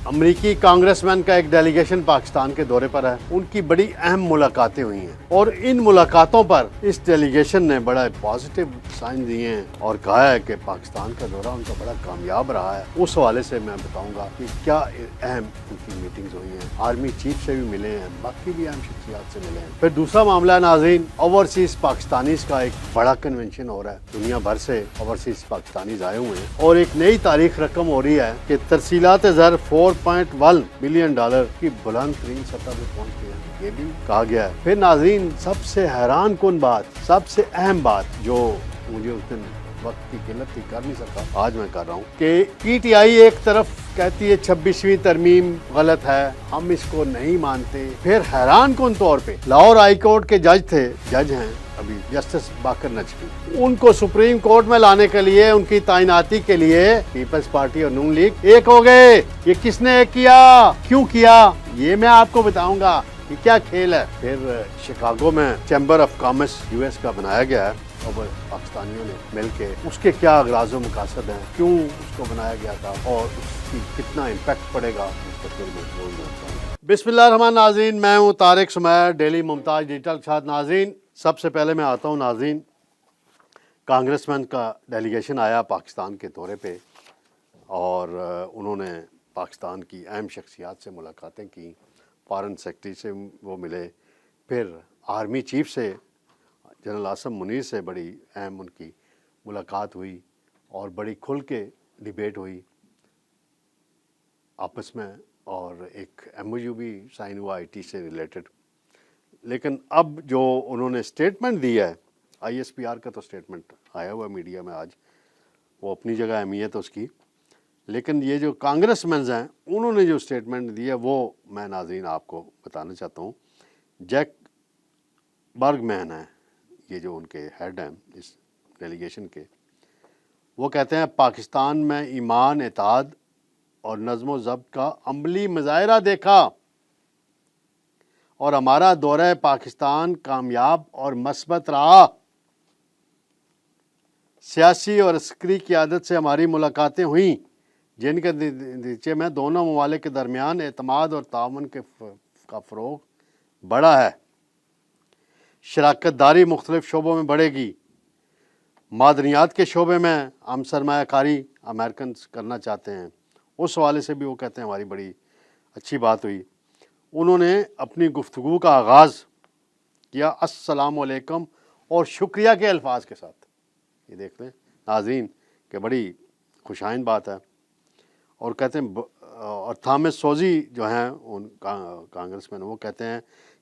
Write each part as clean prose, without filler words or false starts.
امریکی کانگریس مین کا ایک ڈیلیگیشن پاکستان کے دورے پر ہے. ان کی بڑی اہم ملاقاتیں ہوئی ہیں اور ان ملاقاتوں پر اس ڈیلیگیشن نے بڑا پازیٹیو سائن دیے ہیں اور کہا ہے کہ پاکستان کا دورہ ان کا بڑا کامیاب رہا ہے. اس حوالے سے میں بتاؤں گا کہ کیا اہم ان کی میٹنگز ہوئی ہیں. آرمی چیف سے بھی ملے ہیں, باقی بھی اہم شخصیات سے ملے ہیں. پھر دوسرا معاملہ ہے ناظرین, اوورسیز پاکستانیز کا ایک بڑا کنونشن ہو رہا ہے. دنیا بھر سے اوورسیز پاکستانیز آئے ہوئے ہیں اور ایک نئی تاریخ رقم ہو رہی ہے کہ ترسیلات زر 4.1 بلین ڈالر کی بلند ترین سطح پہ پہنچ گئی ہے, یہ بھی کہا گیا ہے. پھر ناظرین سب سے حیران کن بات, سب سے اہم بات جو مجھے اس دن وقت کی قلت تھی کر نہیں سکا, آج میں کر رہا ہوں کہ پی ٹی آئی ایک طرف کہتی ہے 26ویں ترمیم غلط ہے, ہم اس کو نہیں مانتے. پھر حیران کن طور پہ لاہور ہائی کورٹ کے جج ہیں ابھی جسٹس باقر نجفی, ان کو سپریم کورٹ میں لانے کے لیے ان کی تعیناتی کے لیے پیپلز پارٹی اور نون لیگ ایک ہو گئے. یہ کس نے ایک کیا, کیوں کیا, یہ میں آپ کو بتاؤں گا یہ کیا کھیل ہے. پھر شکاگو میں chamber of commerce U S کا بنایا گیا ہے اور پاکستانیوں نے مل کے, اس کے کیا اغراض و مقاصد ہیں, کیوں اس کو بنایا گیا تھا اور اس کی کتنا امپیکٹ پڑے گا مستقبل میں. بسم اللہ الرحمن. ناظرین میں ہوں طارق سمیر, ڈیلی ممتاز ڈیجیٹل کے ساتھ. ناظرین سب سے پہلے میں آتا ہوں ناظرین, کانگریس مین کا ڈیلیگیشن آیا پاکستان کے دورے پہ اور انہوں نے پاکستان کی اہم شخصیات سے ملاقاتیں کی. فارن سیکرٹری سے وہ ملے, پھر آرمی چیف سے جنرل عاصم منیر سے بڑی اہم ان کی ملاقات ہوئی اور بڑی کھل کے ڈیبیٹ ہوئی آپس میں, اور ایک ایم او یو بھی سائن ہوا آئی ٹی سے ریلیٹڈ. لیکن اب جو انہوں نے اسٹیٹمنٹ دیا ہے, آئی ایس پی آر کا تو اسٹیٹمنٹ آیا ہوا میڈیا میں آج, وہ اپنی جگہ اہمیت ہے اس کی, لیکن یہ جو کانگریس مینز ہیں انہوں نے جو اسٹیٹمنٹ دیا وہ میں ناظرین آپ کو بتانا چاہتا ہوں. جیک برگ مین ہیں یہ جو ان کے ہیڈ ہیں اس ڈیلیگیشن کے, وہ کہتے ہیں پاکستان میں ایمان, اتحاد اور نظم و ضبط کا عملی مظاہرہ دیکھا اور ہمارا دورہ پاکستان کامیاب اور مثبت رہا. سیاسی اور عسکری قیادت سے ہماری ملاقاتیں ہوئیں جن کے نتیجے میں دونوں ممالک کے درمیان اعتماد اور تعاون کا فروغ بڑھا ہے. شراکت داری مختلف شعبوں میں بڑھے گی. معدنیات کے شعبے میں ہم سرمایہ کاری امریکنز کرنا چاہتے ہیں, اس حوالے سے بھی وہ کہتے ہیں ہماری بڑی اچھی بات ہوئی. انہوں نے اپنی گفتگو کا آغاز کیا السلام علیکم اور شکریہ کے الفاظ کے ساتھ. یہ دیکھ لیں ناظرین کہ بڑی خوشائند بات ہے. اور کہتے ہیں اور تھامس سوزی جو ہیں ان کانگریس مین, وہ کہتے ہیں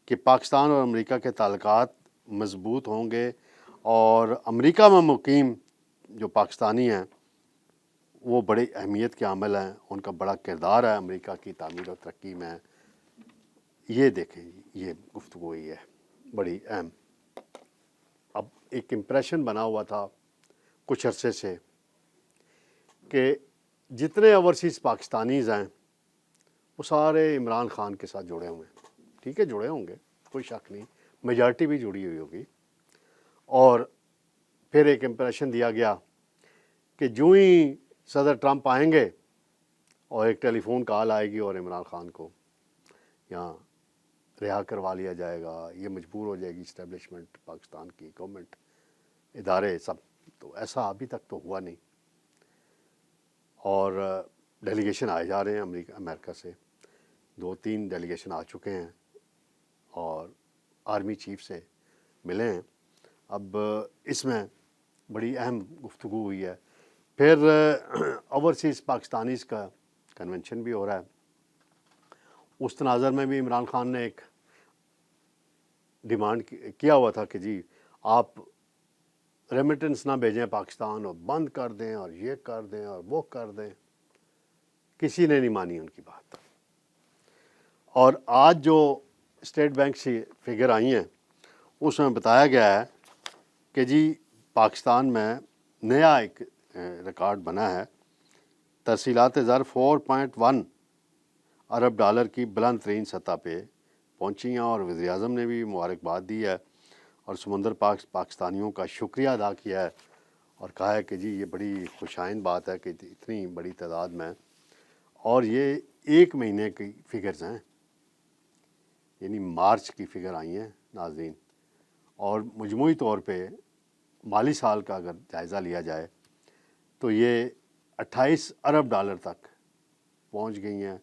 کہ پاکستان اور امریکہ کے تعلقات مضبوط ہوں گے اور امریکہ میں مقیم جو پاکستانی ہیں وہ بڑی اہمیت کے عامل ہیں, ان کا بڑا کردار ہے امریکہ کی تعمیر و ترقی میں. یہ دیکھیں یہ گفتگو ہوئی ہے بڑی اہم. اب ایک امپریشن بنا ہوا تھا کچھ عرصے سے کہ جتنے اوورسیز پاکستانیز ہیں وہ سارے عمران خان کے ساتھ جڑے ہوئے ہیں. ٹھیک ہے جڑے ہوں گے, کوئی شک نہیں, میجارٹی بھی جڑی ہوئی ہوگی. اور پھر ایک امپریشن دیا گیا کہ جو ہی صدر ٹرمپ آئیں گے اور ایک ٹیلی فون کال آئے گی اور عمران خان کو یہاں رہا کروا لیا جائے گا, یہ مجبور ہو جائے گی اسٹیبلشمنٹ پاکستان کی گورنمنٹ ادارے سب. تو ایسا ابھی تک تو ہوا نہیں اور ڈیلیگیشن آئے جا رہے ہیں امریکہ سے, 2-3 ڈیلیگیشن آ چکے ہیں اور آرمی چیف سے ملے ہیں. اب اس میں بڑی اہم گفتگو ہوئی ہے. پھر اوورسیز پاکستانیز کا کنونشن بھی ہو رہا ہے. اس تناظر میں بھی عمران خان نے ایک ڈیمانڈ کیا ہوا تھا کہ جی آپ ریمیٹنس نہ بھیجیں پاکستان اور بند کر دیں اور یہ کر دیں اور وہ کر دیں. کسی نے نہیں مانی ان کی بات. اور آج جو اسٹیٹ بینک سے فگر آئی ہیں اس میں بتایا گیا ہے کہ جی پاکستان میں نیا ایک ریکارڈ بنا ہے. ترسیلات زر 4.1 ارب ڈالر کی بلند ترین سطح پہ پہنچی ہیں اور وزیر اعظم نے بھی مبارکباد دی ہے اور سمندر پاکستانیوں کا شکریہ ادا کیا ہے اور کہا ہے کہ جی یہ بڑی خوشائند بات ہے کہ اتنی بڑی تعداد میں, اور یہ 1 مہینے کی فگرز ہیں، یعنی مارچ کی فگر آئی ہیں ناظرین، اور مجموعی طور پہ مالی سال کا اگر جائزہ لیا جائے تو یہ 28 ارب ڈالر تک پہنچ گئی ہیں،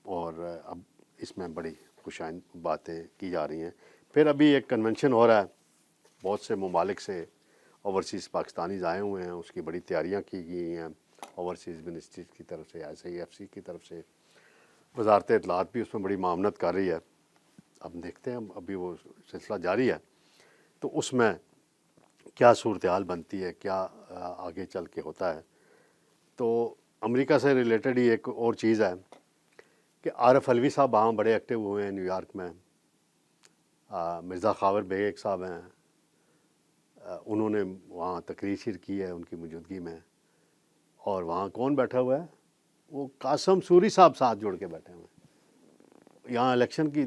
اور اب اس میں بڑی خوشائند باتیں کی جا رہی ہیں۔ پھر ابھی ایک کنونشن ہو رہا ہے، بہت سے ممالک سے اوورسیز پاکستانیز آئے ہوئے ہیں، اس کی بڑی تیاریاں کی گئی ہیں اوورسیز منسٹریز کی طرف سے، ICFC کی طرف سے، وزارت اطلاعات بھی اس میں بڑی معاونت کر رہی ہے۔ اب دیکھتے ہیں، ابھی وہ سلسلہ جاری ہے، تو اس میں کیا صورتحال بنتی ہے، کیا آگے چل کے ہوتا ہے۔ تو امریکہ سے ریلیٹڈ ہی ایک اور چیز ہے کہ عارف علوی صاحب وہاں بڑے ایکٹیو ہوئے ہیں نیو یارک میں، مرزا خاور بیگ ایک صاحب ہیں، انہوں نے وہاں تقریر شیر کی ہے ان کی موجودگی میں، اور وہاں کون بیٹھا ہوا ہے؟ وہ قاسم سوری صاحب ساتھ جڑ کے بیٹھے ہوئے ہیں۔ یہاں الیکشن کی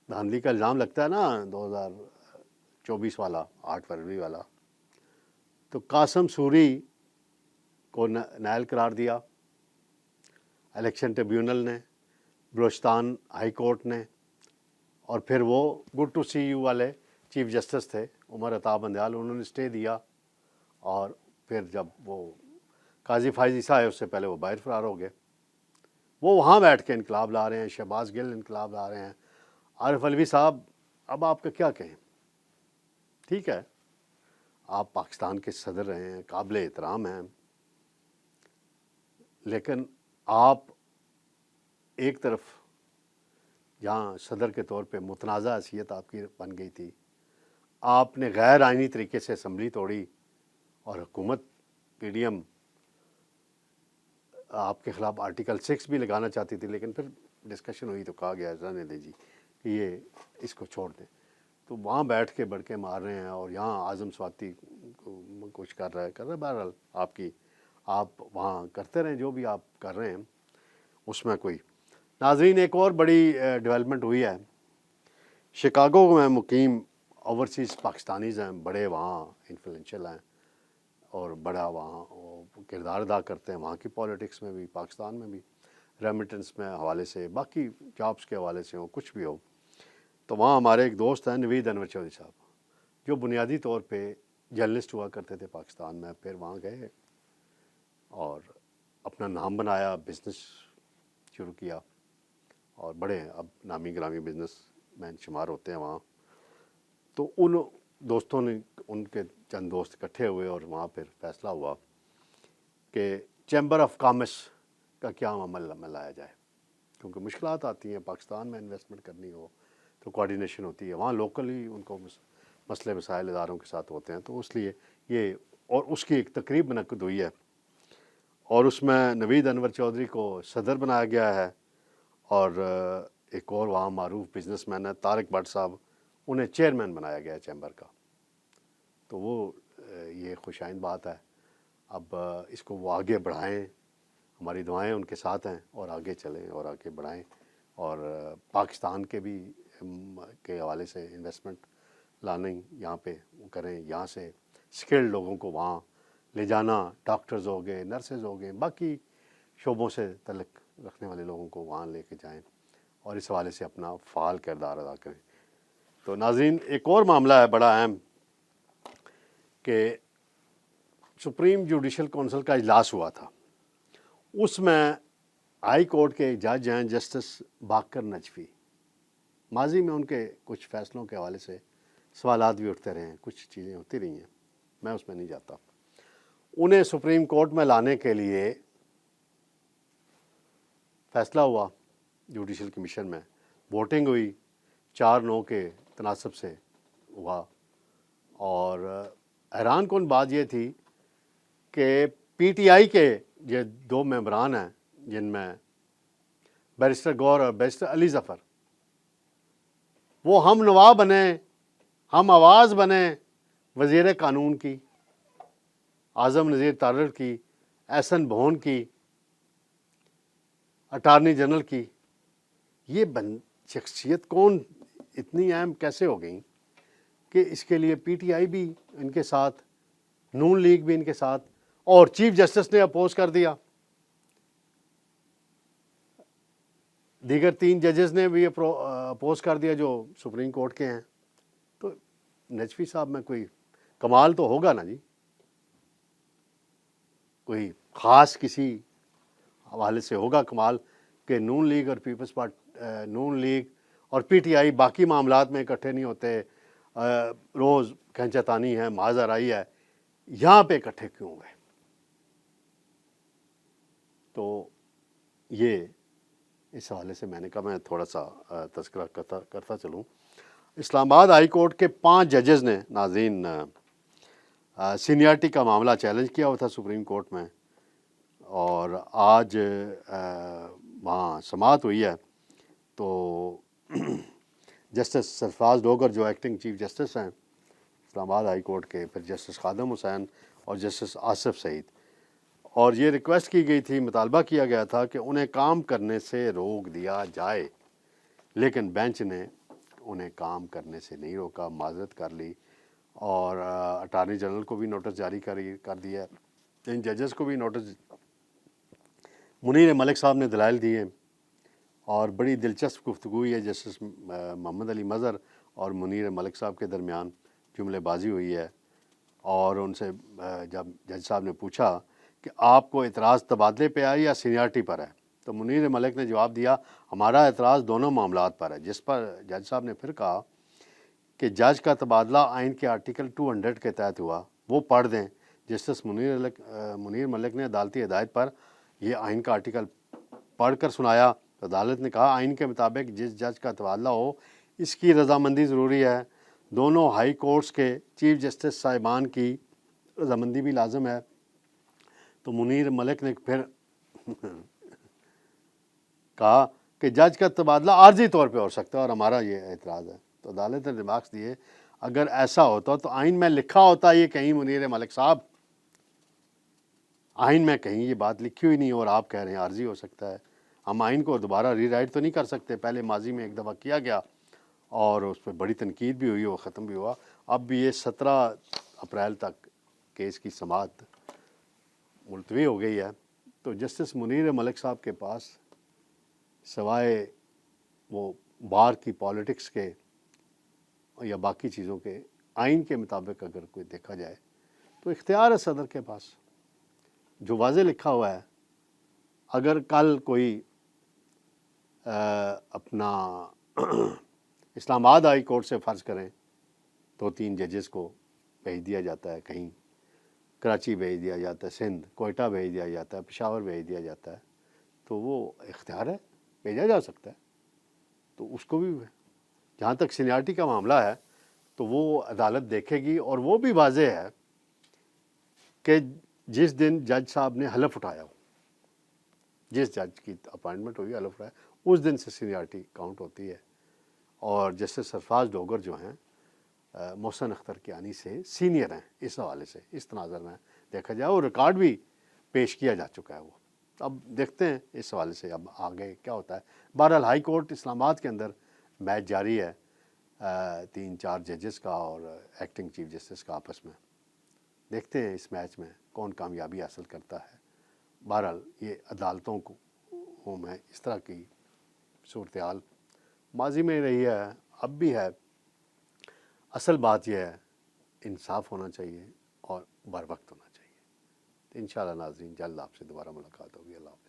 دھاندلی کا الزام لگتا ہے نا، 2024 والا، 8 فروری والا، تو قاسم سوری کو نائل قرار دیا الیکشن ٹریبیونل نے، بلوچستان ہائی کورٹ نے، اور پھر وہ گڈ ٹو سی یو والے چیف جسٹس تھے عمر عطا بندیال، انہوں نے سٹے دیا، اور پھر جب وہ قاضی فائز عیسیٰ آئے اس سے پہلے وہ باہر فرار ہو گئے۔ وہ وہاں بیٹھ کے انقلاب لا رہے ہیں، شہباز گل انقلاب لا رہے ہیں۔ عارف علوی صاحب، اب آپ کا کیا کہیں؟ ٹھیک ہے، آپ پاکستان کے صدر رہے ہیں، قابل احترام ہیں، لیکن آپ ایک طرف جہاں صدر کے طور پہ متنازع حیثیت آپ کی بن گئی تھی، آپ نے غیر آئینی طریقے سے اسمبلی توڑی، اور حکومت PDM آپ کے خلاف آرٹیکل 6 بھی لگانا چاہتی تھی، لیکن پھر ڈسکشن ہوئی تو کہا گیا رہنے دیں جی کہ یہ اس کو چھوڑ دیں۔ تو وہاں بیٹھ کے بڑکے مار رہے ہیں، اور یہاں اعظم سواتی کچھ کر رہا ہے۔ بہرحال آپ وہاں کرتے رہیں جو بھی آپ کر رہے ہیں، اس میں کوئی۔ ناظرین، ایک اور بڑی ڈیولپمنٹ ہوئی ہے، شکاگو میں مقیم اوورسیز پاکستانیز ہیں، بڑے وہاں انفلوئنشل ہیں، اور بڑا وہاں کردار ادا کرتے ہیں وہاں کی پالیٹکس میں بھی، پاکستان میں بھی، ریمیٹنس میں حوالے سے، باقی جابس کے حوالے سے ہو، کچھ بھی ہو۔ تو وہاں ہمارے ایک دوست ہیں نوید انور چودھری صاحب، جو بنیادی طور پہ جرنلسٹ ہوا کرتے تھے پاکستان میں، پھر وہاں گئے اور اپنا نام بنایا، بزنس شروع کیا، اور بڑے اب نامی گرامی بزنس مین شمار ہوتے ہیں وہاں۔ تو ان دوستوں نے، ان کے چند دوست اکٹھے ہوئے، اور وہاں پھر فیصلہ ہوا کہ چیمبر آف کامرس کا کیا عمل میں لایا جائے، کیونکہ مشکلات آتی ہیں پاکستان میں انویسٹمنٹ کرنی ہو تو کوارڈینیشن ہوتی ہے، وہاں لوکلی ان کو مسئلے مسائل اداروں کے ساتھ ہوتے ہیں، تو اس لیے یہ، اور اس کی ایک تقریب منعقد ہوئی ہے، اور اس میں نوید انور چودھری کو صدر بنایا گیا ہے، اور ایک اور وہاں معروف بزنس مین ہے طارق بٹ صاحب، انہیں چیئرمین بنایا گیا ہے چیمبر کا۔ تو وہ یہ خوشائند بات ہے، اب اس کو وہ آگے بڑھائیں، ہماری دعائیں ان کے ساتھ ہیں، اور آگے چلیں اور آگے بڑھائیں، اور پاکستان کے بھی کے حوالے سے انویسٹمنٹ لانے یہاں پہ کریں، یہاں سے اسکلڈ لوگوں کو وہاں لے جانا، ڈاکٹرز ہو گئے، نرسز ہو گئے، باقی شعبوں سے تعلق رکھنے والے لوگوں کو وہاں لے کے جائیں، اور اس حوالے سے اپنا فعال کردار ادا کریں۔ تو ناظرین، ایک اور معاملہ ہے بڑا اہم کہ سپریم جوڈیشل کونسل کا اجلاس ہوا تھا، اس میں ہائی کورٹ کے جج ہیں جسٹس باقر نجفی، ماضی میں ان کے کچھ فیصلوں کے حوالے سے سوالات بھی اٹھتے رہے ہیں، کچھ چیزیں ہوتی رہی ہیں، میں اس میں نہیں جاتا۔ انہیں سپریم کورٹ میں لانے کے لیے فیصلہ ہوا جوڈیشل کمیشن میں، ووٹنگ ہوئی، 4-9 کے تناسب سے ہوا، اور حیران کن بات یہ تھی کہ PTI کے یہ 2 ممبران ہیں، جن میں بیرسٹر گور اور بیرسٹر علی ظفر، وہ ہم نوا بنے، ہم آواز بنے وزیر قانون کی، اعظم نذیر تارڑ کی، احسن بھون کی، اٹارنی جنرل کی۔ یہ شخصیت کون اتنی اہم کیسے ہو گئیں کہ اس کے لیے PTI بھی ان کے ساتھ، نون لیگ بھی ان کے ساتھ، اور چیف جسٹس نے اپوز کر دیا۔ دیگر 3 ججز نے بھی اپوز کر دیا جو سپریم کورٹ کے ہیں. تو نجفی صاحب میں کوئی کمال تو ہوگا نا جی, کوئی خاص کسی حوالے سے ہوگا کمال کہ نون لیگ اور پیپلز پارٹی, نون لیگ اور پی ٹی آئی باقی معاملات میں اکٹھے نہیں ہوتے, روز کھینچا تانی ہے, معاذ آرائی ہے, یہاں پہ اکٹھے کیوں گئے؟ تو یہ اس حوالے سے میں نے کہا میں تھوڑا سا تذکرہ کرتا چلوں. اسلام آباد ہائی کورٹ کے 5 ججز نے ناظرین سینئرٹی کا معاملہ چیلنج کیا ہوا تھا سپریم کورٹ میں, اور آج وہاں سماعت ہوئی ہے. تو جسٹس سرفراز ڈوگر جو ایکٹنگ چیف جسٹس ہیں اسلام آباد ہائی کورٹ کے, پھر جسٹس خادم حسین اور جسٹس آصف سعید, اور یہ ریکویسٹ کی گئی تھی, مطالبہ کیا گیا تھا کہ انہیں کام کرنے سے روک دیا جائے, لیکن بینچ نے انہیں کام کرنے سے نہیں روکا, معذرت کر لی, اور اٹارنی جنرل کو بھی نوٹس جاری کر دیا, ان ججز کو بھی نوٹس. منیر ملک صاحب نے دلائل دیے, اور بڑی دلچسپ گفتگو ہوئی ہے جسٹس محمد علی مظہر اور منیر ملک صاحب کے درمیان, جملے بازی ہوئی ہے. اور ان سے جب جج صاحب نے پوچھا کہ آپ کو اعتراض تبادلے پہ ہے یا سینئرٹی پر ہے, تو منیر ملک نے جواب دیا ہمارا اعتراض دونوں معاملات پر ہے, جس پر جج صاحب نے پھر کہا کہ جج کا تبادلہ آئین کے آرٹیکل 200 کے تحت ہوا, وہ پڑھ دیں. جسٹس منیر ملک نے عدالتی ہدایت پر یہ آئین کا آرٹیکل پڑھ کر سنایا. عدالت نے کہا آئین کے مطابق جس جج کا تبادلہ ہو اس کی رضامندی ضروری ہے, دونوں ہائی کورٹس کے چیف جسٹس صاحبان کی رضامندی بھی لازم ہے. تو منیر ملک نے پھر کہا کہ جج کا تبادلہ عارضی طور پہ ہو سکتا ہے اور ہمارا یہ اعتراض ہے. تو عدالت نے ریمارکس دیے اگر ایسا ہوتا تو آئین میں لکھا ہوتا یہ کہیں منیر ملک صاحب, آئین میں کہیں یہ بات لکھی ہوئی نہیں, اور آپ کہہ رہے ہیں عارضی ہو سکتا ہے. ہم آئین کو دوبارہ ری رائٹ تو نہیں کر سکتے, پہلے ماضی میں ایک دفعہ کیا گیا اور اس پہ بڑی تنقید بھی ہوئی, وہ ختم بھی ہوا. اب بھی یہ 17 اپریل تک کیس کی سماعت ملتوی ہو گئی ہے. تو جسٹس منیر ملک صاحب کے پاس سوائے وہ بار کی پالیٹکس کے یا باقی چیزوں کے, آئین کے مطابق اگر کوئی دیکھا جائے تو اختیار ہے صدر کے پاس, جو واضح لکھا ہوا ہے. اگر کل کوئی اپنا اسلام آباد ہائی کورٹ سے فرض کریں تو 3 ججز کو بھیج دیا جاتا ہے, کہیں کراچی بھیج دیا جاتا ہے, سندھ کوئٹہ بھیج دیا جاتا ہے, پشاور بھیج دیا جاتا ہے, تو وہ اختیار ہے, بھیجا جا سکتا ہے. تو اس کو بھی جہاں تک سینیارٹی کا معاملہ ہے تو وہ عدالت دیکھے گی, اور وہ بھی واضح ہے کہ جس دن جج صاحب نے حلف اٹھایا ہو, جس جج کی اپائنٹمنٹ ہوئی حلف اٹھایا, اس دن سے سینیارٹی کاؤنٹ ہوتی ہے. اور جسٹس سرفراز ڈوگر جو ہیں محسن اختر کیانی سے سینئر ہیں اس حوالے سے, اس تناظر میں دیکھا جائے, اور ریکارڈ بھی پیش کیا جا چکا ہے. وہ اب دیکھتے ہیں اس حوالے سے اب آگے کیا ہوتا ہے. بہرحال ہائی کورٹ اسلام آباد کے اندر میچ جاری ہے 3-4 ججز کا اور ایکٹنگ چیف جسٹس کا آپس میں. دیکھتے ہیں اس میچ میں کون کامیابی حاصل کرتا ہے. بہرحال یہ عدالتوں کو میں اس طرح کی صورتحال ماضی میں رہی ہے, اب بھی ہے. اصل بات یہ ہے انصاف ہونا چاہیے اور بر وقت ہونا چاہیے. تو انشاءاللہ ناظرین جلد آپ سے دوبارہ ملاقات ہوگی. اللہ حافظ.